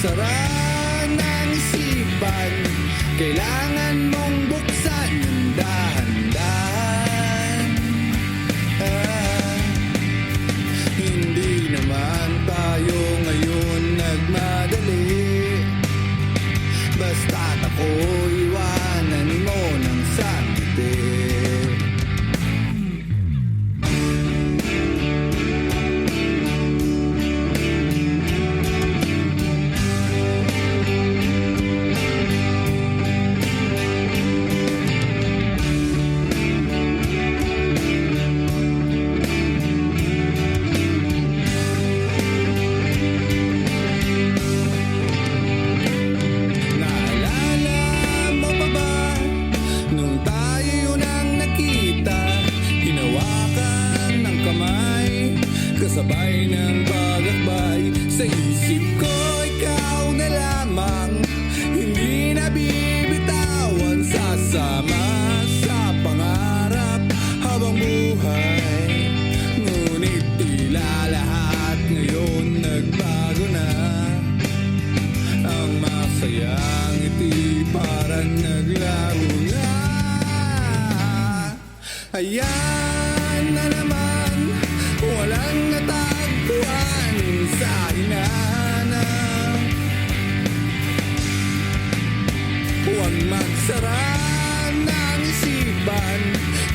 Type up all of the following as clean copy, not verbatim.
magsara ng isipan, kailangan mong buksan ng dahan-dahan. Hindi naman tayo ngayon nagmadali, basta't ako iwanan mo ng sangiti. Kasabay ng pagakbay sa isip ko, ikaw na lamang, hindi na bibitawan. Sasama sa pangarap habang buhay, ngunit tila lahat ngayon nagbago na. Ang masayang ngiti parang naglaho na. Ayan na naman, walang natagpuan sa hinahanap. Huwag magsara ng isipan,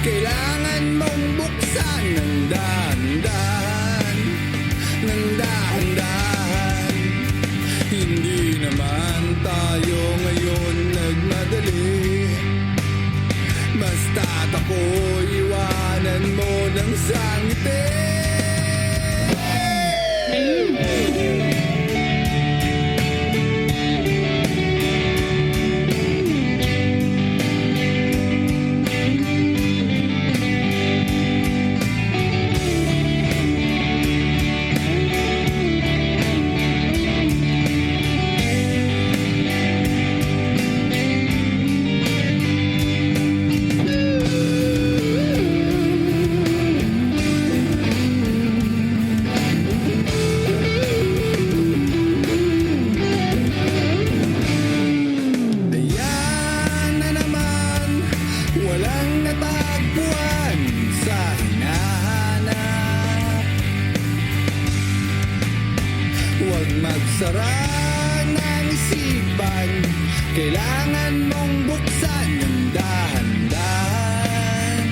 kailangan mong buksan ng dahan-dahan, ng dahan-dahan. Hindi naman tayo ngayon nagmadali, basta't ako iwanan mo ng sangiti. Walang natagpuan sa hinahanap. Huwag magsara ng isipan, kailangan mong buksan ng dahan-dahan.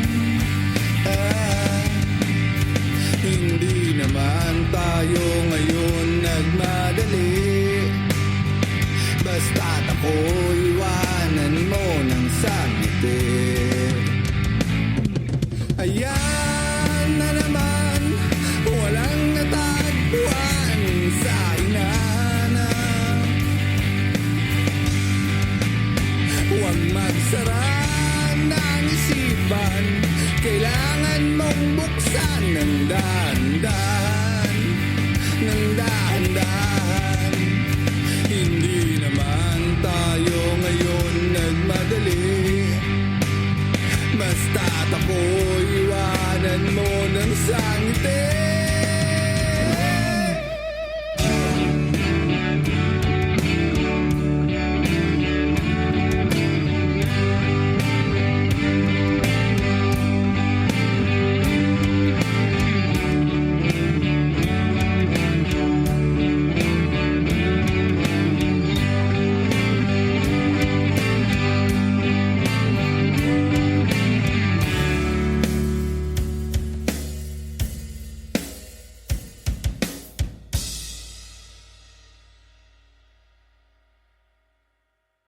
Hindi naman tayo ngayon nagmadali, basta't ako iwanan mo ng sangiti. Ayan na naman, walang natagpuan sa hinahanap. Huwag magsara ng isipan, kailangan mong buksan ng dahan.